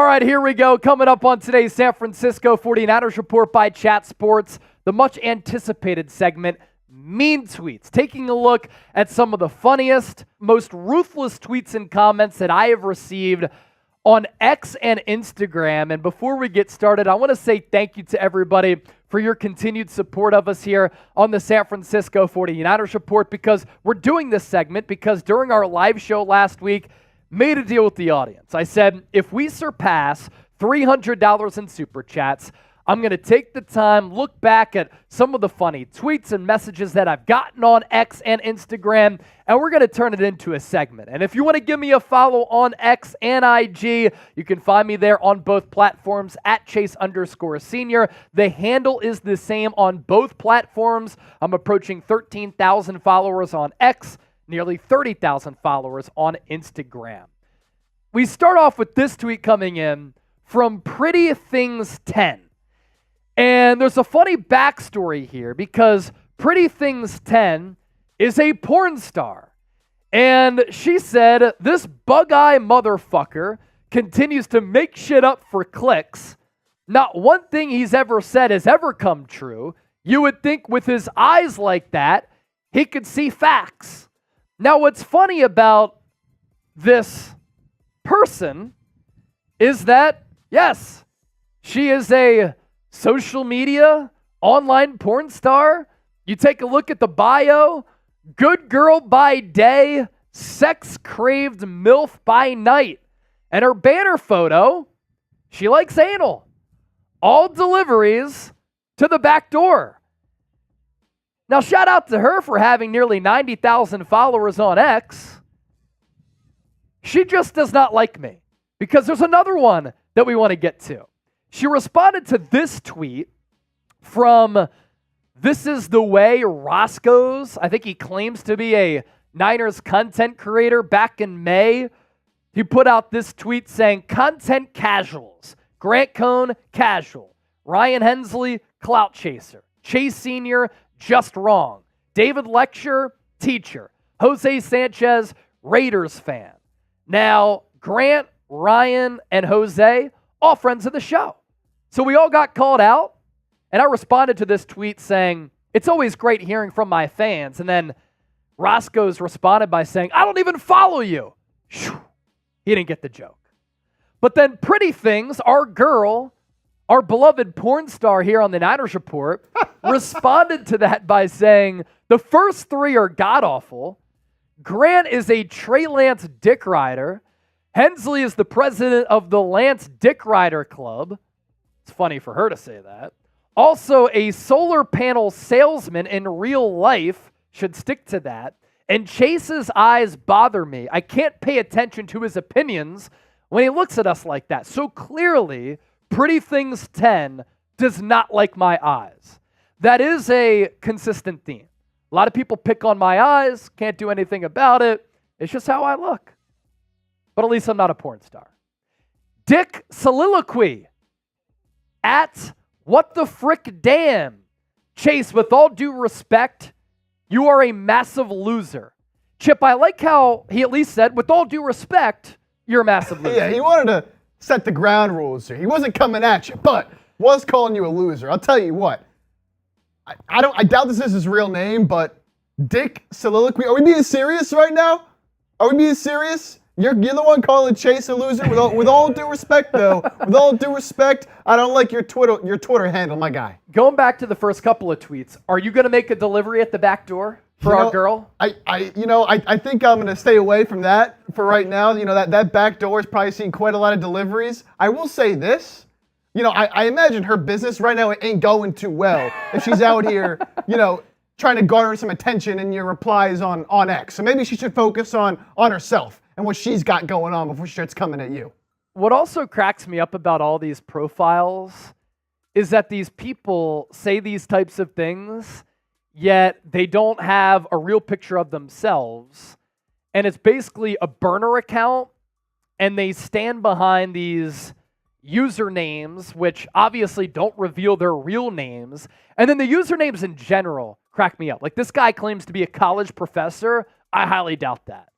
right, here we go. Coming up on today's San Francisco 49ers Report by Chat Sports, the much anticipated segment, Mean Tweets. Taking a look at some of the funniest, most ruthless tweets and comments that I have received on X and Instagram. And before we get started, I want to say thank you to everybody for your continued support of us here on the San Francisco 49ers Report, because we're doing this segment because during our live show last week, made a deal with the audience. I said, if we surpass $300 in Super Chats, I'm going to take the time, look back at some of the funny tweets and messages that I've gotten on X and Instagram, and we're going to turn it into a segment. And if you want to give me a follow on X and IG, you can find me there on both platforms at Chase_Senior. The handle is the same on both platforms. I'm approaching 13,000 followers on X, nearly 30,000 followers on Instagram. We start off with this tweet coming in from Pretty Things 10. And there's a funny backstory here because Pretty Things 10 is a porn star. And she said, this bug-eye motherfucker continues to make shit up for clicks. Not one thing he's ever said has ever come true. You would think with his eyes like that, he could see facts. Now, what's funny about this person is that, yes, she is a social media, online porn star. You take a look at the bio, good girl by day, sex-craved MILF by night. And her banner photo, she likes anal. All deliveries to the back door. Now, shout out to her for having nearly 90,000 followers on X. She just does not like me because there's another one that we want to get to. She responded to this tweet from This Is the Way Roscoe's. I think he claims to be a Niners content creator. Back in May, he put out this tweet saying, content casuals. Grant Cohn, casual. Ryan Hensley, clout chaser. Chase Sr., just wrong. David Lecture, teacher. Jose Sanchez, Raiders fan. Now, Grant, Ryan, and Jose, all friends of the show. So we all got called out, and I responded to this tweet saying, it's always great hearing from my fans. And then Roscoe's responded by saying, I don't even follow you. He didn't get the joke. But then Pretty Things, our girl, our beloved porn star here on the Niners Report, responded to that by saying, the first three are god-awful. Grant is a Trey Lance dick rider. Hensley is the president of the Lance Dick Rider Club. It's funny for her to say that. Also, a solar panel salesman in real life, should stick to that. And Chase's eyes bother me. I can't pay attention to his opinions when he looks at us like that. So clearly, Pretty Things 10 does not like my eyes. That is a consistent theme. A lot of people pick on my eyes, can't do anything about it. It's just how I look. But at least I'm not a porn star. Dick Soliloquy at What the Frick Damn. Chase, with all due respect, you are a massive loser. Chip, I like how he at least said, with all due respect, you're a massive loser. Yeah, he wanted to set the ground rules here. He wasn't coming at you, but was calling you a loser. I'll tell you what. I doubt this is his real name, but Dick Soliloquy. Are we being serious right now? Are we being serious? You're the one calling Chase a loser. With all due respect, though, with all due respect, I don't like your Twitter handle, my guy. Going back to the first couple of tweets, are you going to make a delivery at the back door for our girl? I think I'm going to stay away from that for right now. You know, that back door has probably seen quite a lot of deliveries. I will say this. You know, I imagine her business right now ain't going too well if she's out here, trying to garner some attention in your replies on X. So maybe she should focus on herself and what she's got going on before she starts coming at you. What also cracks me up about all these profiles is that these people say these types of things, yet they don't have a real picture of themselves. And it's basically a burner account, and they stand behind these usernames, which obviously don't reveal their real names. And then the usernames in general crack me up. Like, this guy claims to be a college professor. I highly doubt that.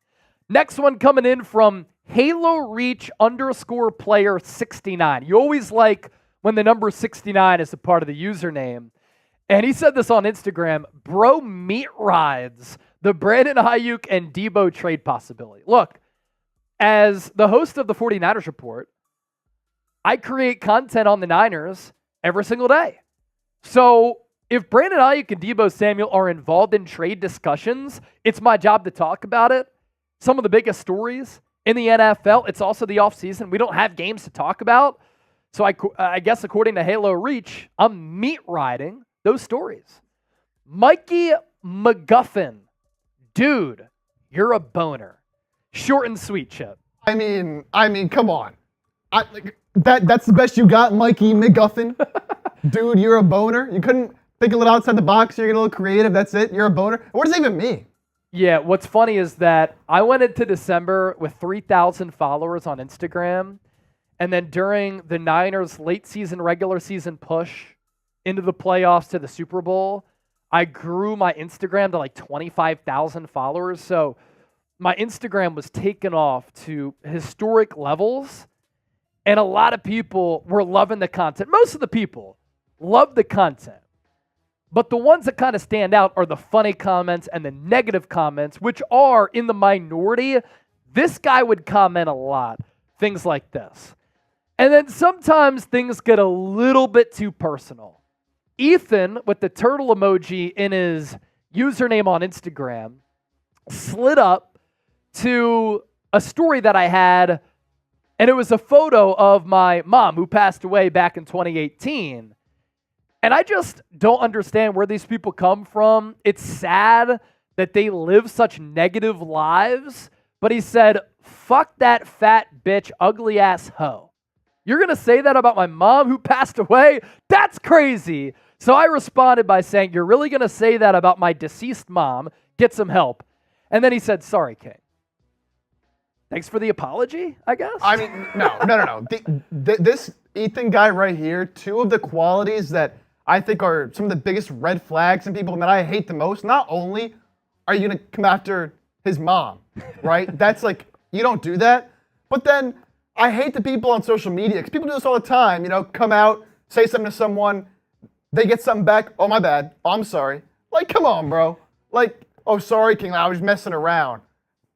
Next one coming in from Halo Reach _player 69. You always like when the number 69 is a part of the username. And he said this on Instagram, bro meat rides the Brandon Aiyuk and Deebo trade possibility. Look, as the host of the 49ers Report, I create content on the Niners every single day. So if Brandon Aiyuk and Deebo Samuel are involved in trade discussions, it's my job to talk about it. Some of the biggest stories in the NFL, it's also the offseason. We don't have games to talk about. So I guess according to Halo Reach, I'm meat riding those stories. Mikey McGuffin. Dude, you're a boner. Short and sweet, Chip. I mean, come on. That's the best you got, Mikey McGuffin? Dude, you're a boner? You couldn't think a little outside the box? You're a little creative, that's it? You're a boner? What does that even mean? Yeah, what's funny is that I went into December with 3,000 followers on Instagram, and then during the Niners' late season, regular season push into the playoffs to the Super Bowl, I grew my Instagram to like 25,000 followers. So my Instagram was taken off to historic levels, and a lot of people were loving the content. Most of the people love the content. But the ones that kind of stand out are the funny comments and the negative comments, which are in the minority. This guy would comment a lot, things like this. And then sometimes things get a little bit too personal. Ethan, with the turtle emoji in his username on Instagram, slid up to a story that I had, and it was a photo of my mom who passed away back in 2018. And I just don't understand where these people come from. It's sad that they live such negative lives. But he said, fuck that fat bitch, ugly ass hoe. You're going to say that about my mom who passed away? That's crazy. So I responded by saying, you're really going to say that about my deceased mom? Get some help. And then he said, sorry, King. Thanks for the apology, I guess? I mean, no. This Ethan guy right here, two of the qualities that I think are some of the biggest red flags in people that I hate the most. Not only are you going to come after his mom, right? That's like, you don't do that. But then I hate the people on social media, because people do this all the time, come out, say something to someone, they get something back, oh, my bad, oh, I'm sorry. Like, come on, bro. Like, oh, sorry, King, I was messing around.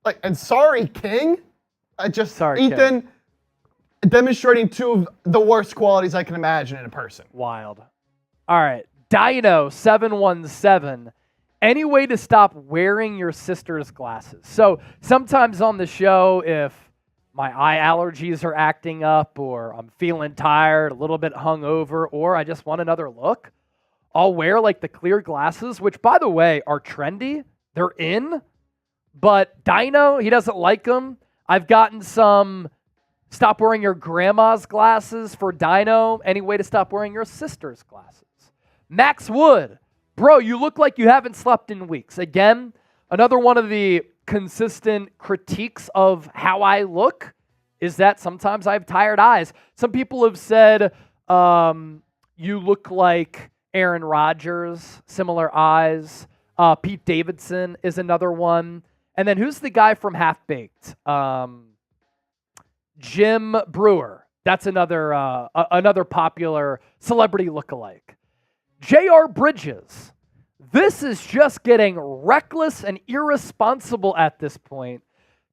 Like, and sorry, King? Sorry, Ethan, King. Demonstrating two of the worst qualities I can imagine in a person. Wild. All right, Dino717. Any way to stop wearing your sister's glasses? So sometimes on the show, if my eye allergies are acting up, or I'm feeling tired, a little bit hungover, or I just want another look, I'll wear like the clear glasses, which by the way are trendy. They're in, but Dino, he doesn't like them. I've gotten some stop wearing your grandma's glasses for Dino. Any way to stop wearing your sister's glasses? Max Wood, bro, you look like you haven't slept in weeks. Again, another one of the consistent critiques of how I look is that sometimes I have tired eyes. Some people have said you look like Aaron Rodgers, similar eyes. Pete Davidson is another one. And then who's the guy from Half Baked? Jim Brewer. That's another popular celebrity lookalike. J.R. Bridges. This is just getting reckless and irresponsible at this point.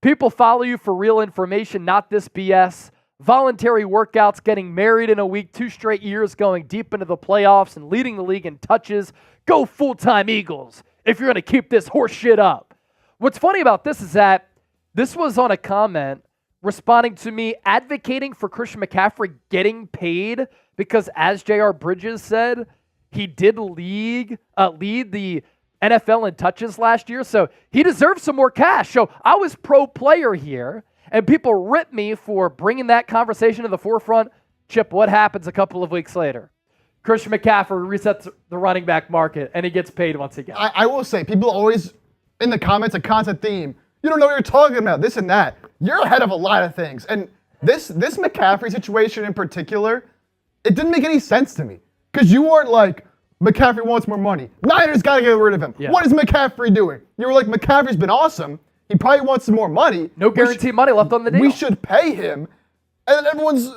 People follow you for real information, not this BS. Voluntary workouts, getting married in a week, 2 straight years, going deep into the playoffs and leading the league in touches. Go full-time Eagles if you're going to keep this horse shit up. What's funny about this is that this was on a comment responding to me advocating for Christian McCaffrey getting paid because, as J.R. Bridges said, he did lead the NFL in touches last year, so he deserves some more cash. So I was pro player here, and people ripped me for bringing that conversation to the forefront. Chip, what happens a couple of weeks later? Christian McCaffrey resets the running back market, and he gets paid once again. I will say, people always, in the comments, a constant theme, you don't know what you're talking about, this and that. You're ahead of a lot of things. And this McCaffrey situation in particular, it didn't make any sense to me. Because you weren't like, McCaffrey wants more money. Niners got to get rid of him. Yeah. What is McCaffrey doing? You were like, McCaffrey's been awesome. He probably wants some more money. No guaranteed money left on the deal. We should pay him. And then everyone's,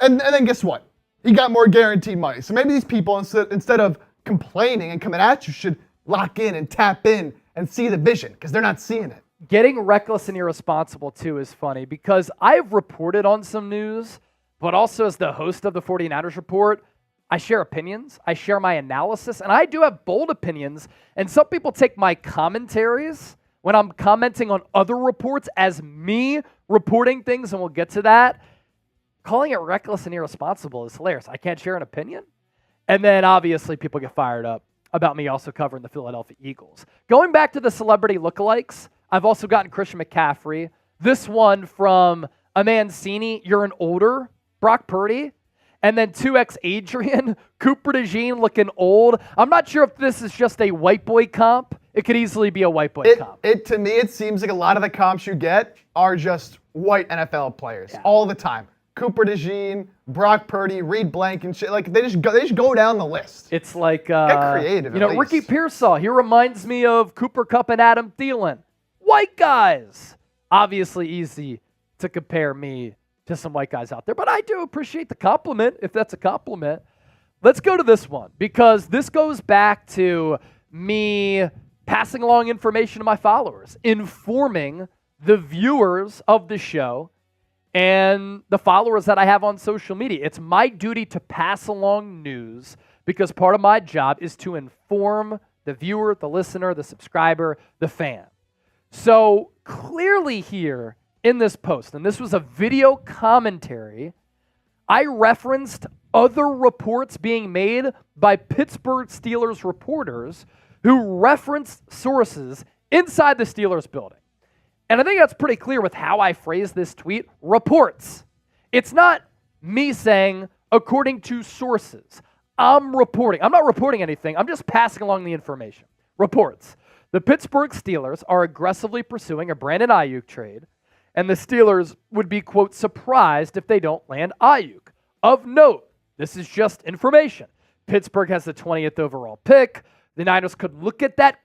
and then guess what? He got more guaranteed money. So maybe these people, instead of complaining and coming at you, should lock in and tap in and see the vision, because they're not seeing it. Getting reckless and irresponsible, too, is funny, because I've reported on some news, but also as the host of the 49ers Report, I share opinions, I share my analysis, and I do have bold opinions, and some people take my commentaries when I'm commenting on other reports as me reporting things, and we'll get to that. Calling it reckless and irresponsible is hilarious. I can't share an opinion. And then obviously people get fired up about me also covering the Philadelphia Eagles. Going back to the celebrity lookalikes, I've also gotten Christian McCaffrey. This one from a Mancini, you're an older Brock Purdy. And then 2X Adrian, Cooper DeJean looking old. I'm not sure if this is just a white boy comp. It could easily be a white boy comp. To me, it seems like a lot of the comps you get are just white NFL players all the time. Cooper DeJean, Brock Purdy, Reed Blank, and shit. Like they just go down the list. It's like get creative. Ricky Pearsall. He reminds me of Cooper Kupp and Adam Thielen. White guys. Obviously easy to compare me to some white guys out there, but I do appreciate the compliment, if that's a compliment. Let's go to this one, because this goes back to me passing along information to my followers, informing the viewers of the show and the followers that I have on social media. It's my duty to pass along news, because part of my job is to inform the viewer, the listener, the subscriber, the fan. So clearly here in this post, and this was a video commentary, I referenced other reports being made by Pittsburgh Steelers reporters who referenced sources inside the Steelers building. And I think that's pretty clear with how I phrased this tweet. Reports. It's not me saying, according to sources. I'm reporting. I'm not reporting anything. I'm just passing along the information. Reports. The Pittsburgh Steelers are aggressively pursuing a Brandon Aiyuk trade, and the Steelers would be, quote, surprised if they don't land Aiyuk. Of note, this is just information. Pittsburgh has the 20th overall pick. The Niners could look at that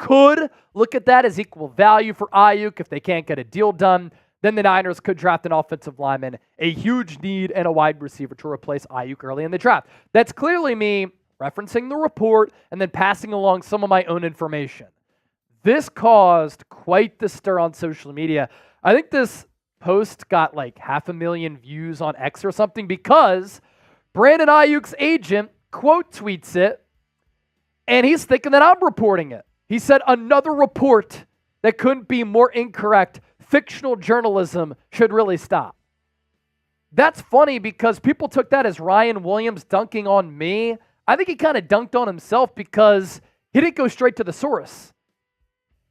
as equal value for Aiyuk if they can't get a deal done. Then the Niners could draft an offensive lineman, a huge need, and a wide receiver to replace Aiyuk early in the draft. That's clearly me referencing the report and then passing along some of my own information. This caused quite the stir on social media. I think this post got like 500,000 views on X or something, because Brandon Aiyuk's agent quote tweets it, and he's thinking that I'm reporting it. He said, another report that couldn't be more incorrect. Fictional journalism should really stop. That's funny, because people took that as Ryan Williams dunking on me. I think he kind of dunked on himself, because he didn't go straight to the source.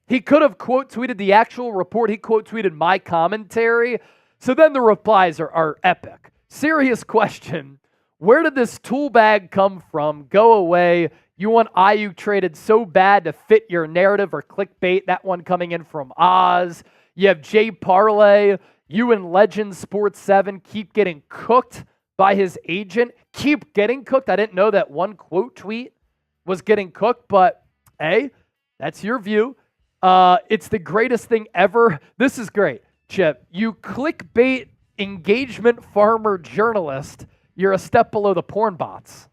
He could have quote tweeted the actual report. He quote tweeted my commentary. So then the replies are epic. Serious question. Where did this tool bag come from? Go away. You want Aiyuk traded so bad to fit your narrative or clickbait. That one coming in from Oz. You have Jay Parlay. You and Legend Sports 7 keep getting cooked by his agent. Keep getting cooked. I didn't know that one quote tweet was getting cooked, but hey, that's your view. It's the greatest thing ever. This is great, Chip. You clickbait engagement farmer journalist. You're a step below the porn bots.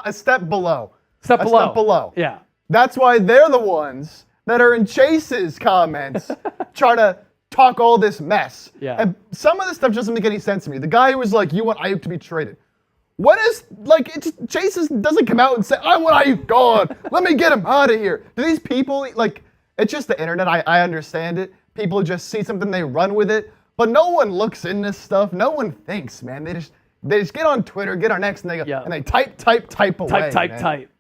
A step below. Step below. Step below. Yeah. That's why they're the ones that are in Chase's comments trying to talk all this mess. Yeah. And some of this stuff doesn't make any sense to me. The guy who was like, you want Aiyuk to be traded. What is, like, Chase doesn't come out and say, I want Aiyuk gone. Let me get him out of here. Do these people, like, it's just the internet. I understand it. People just see something, they run with it. But no one looks in this stuff. No one thinks, man. They just get on Twitter, get our next, and they go, and they type away. Type.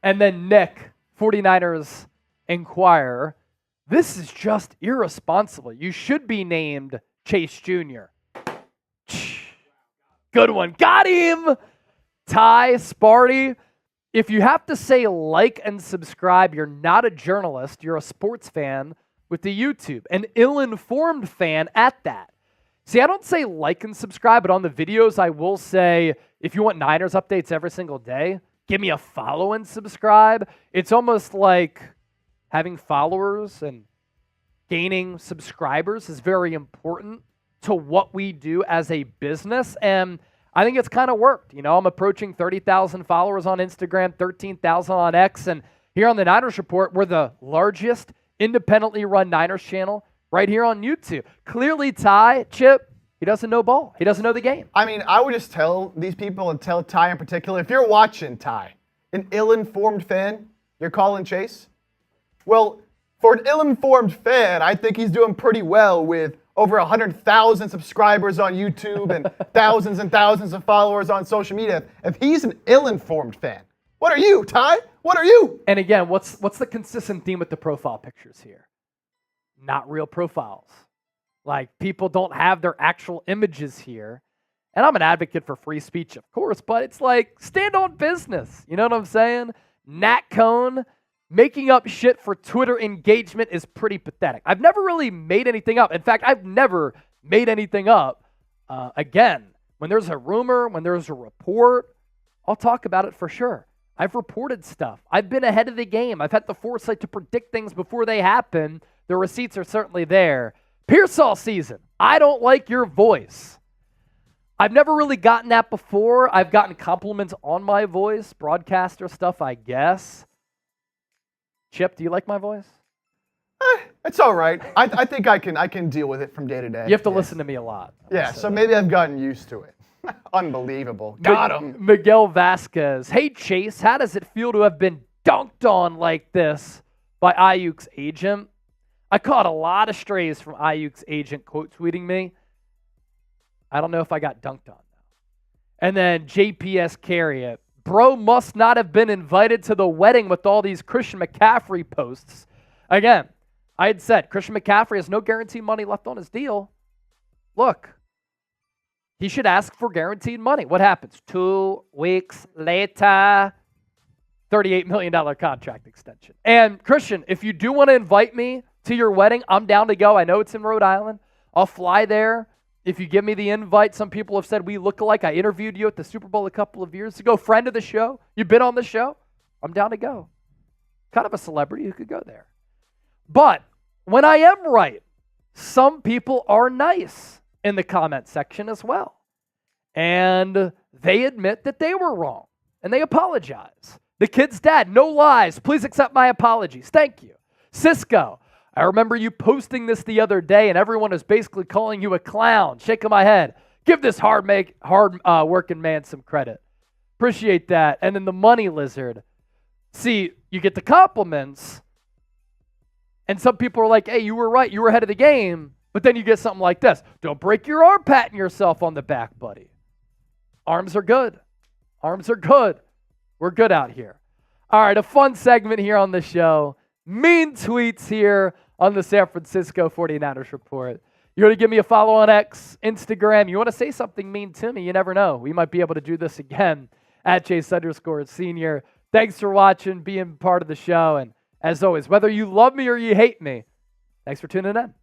And then Nick, 49ers Inquirer, this is just irresponsible. You should be named Chase Jr. Good one. Got him! Ty, Sparty, if you have to say like and subscribe, you're not a journalist. You're a sports fan with the YouTube. An ill-informed fan at that. See, I don't say like and subscribe, but on the videos I will say, if you want Niners updates every single day, give me a follow and subscribe. It's almost like having followers and gaining subscribers is very important to what we do as a business. And I think it's kind of worked. I'm approaching 30,000 followers on Instagram, 13,000 on X. And here on the Niners Report, we're the largest independently run Niners channel right here on YouTube. Clearly, Ty, Chip, he doesn't know ball. He doesn't know the game. I mean, I would just tell these people, and tell Ty in particular, if you're watching Ty, an ill-informed fan, you're calling Chase? Well, for an ill-informed fan, I think he's doing pretty well with over 100,000 subscribers on YouTube and thousands and thousands of followers on social media. If he's an ill-informed fan, what are you, Ty? What are you? And again, what's the consistent theme with the profile pictures here? Not real profiles. Like, people don't have their actual images here. And I'm an advocate for free speech, of course, but it's like, stand on business. You know what I'm saying? Nat Cone making up shit for Twitter engagement is pretty pathetic. I've never really made anything up. In fact, I've never made anything up. Again, when there's a rumor, when there's a report, I'll talk about it for sure. I've reported stuff. I've been ahead of the game. I've had the foresight to predict things before they happen. The receipts are certainly there. Pearsall season. I don't like your voice. I've never really gotten that before. I've gotten compliments on my voice, broadcaster stuff, I guess. Chip, do you like my voice? It's all right. I think I can deal with it from day to day. You have to listen to me a lot. Yeah, so maybe I've gotten used to it. Unbelievable. Got him. Miguel Vasquez. Hey, Chase, how does it feel to have been dunked on like this by Aiyuk's agent? I caught a lot of strays from Aiyuk's agent quote tweeting me. I don't know if I got dunked on though. And then JPS Carriot. Bro must not have been invited to the wedding with all these Christian McCaffrey posts. Again, I had said Christian McCaffrey has no guaranteed money left on his deal. Look, he should ask for guaranteed money. What happens? 2 weeks later, $38 million contract extension. And Christian, if you do want to invite me to your wedding, I'm down to go. I know it's in Rhode Island. I'll fly there. If you give me the invite, some people have said we look alike. I interviewed you at the Super Bowl a couple of years ago. Friend of the show. You've been on the show. I'm down to go. Kind of a celebrity who could go there. But when I am right, some people are nice in the comment section as well. And they admit that they were wrong. And they apologize. The kid's dad, no lies. Please accept my apologies. Thank you. Cisco. I remember you posting this the other day, and everyone is basically calling you a clown. Shaking my head. Give this hard working man some credit. Appreciate that. And then the money lizard. See, you get the compliments, and some people are like, hey, you were right. You were ahead of the game. But then you get something like this. Don't break your arm patting yourself on the back, buddy. Arms are good. Arms are good. We're good out here. All right, a fun segment here on the show. Mean tweets here on the San Francisco 49ers Report. You want to give me a follow on X, Instagram. You want to say something mean to me. You never know. We might be able to do this again at Chase_Senior. Thanks for watching, being part of the show. And as always, whether you love me or you hate me, thanks for tuning in.